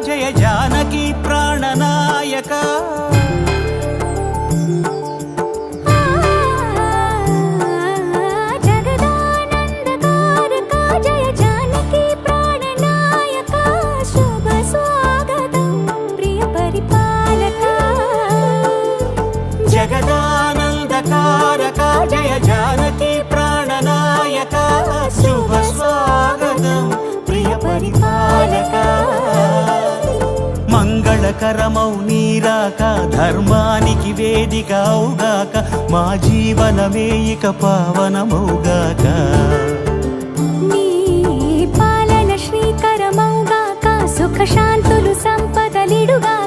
జయ జానకి ప్రాణనాయక జగదానందకారక జయ జానకి ప్రాణనాయక శుభ స్వాగతం ప్రియ పరిపాలక జగదానందకారక జయ జానకి ప్రాణనాయక శుభ స్వాగతం ప్రియ పరిపాలక మంగళకరమౌ నీరాక ధర్మానికి వేదిక అవుగాక మా జీవనమే ఇక పావనమౌగాక నీ పాలన శ్రీకరమౌగాక సుఖ శాంతులు సంపదలిడుగాక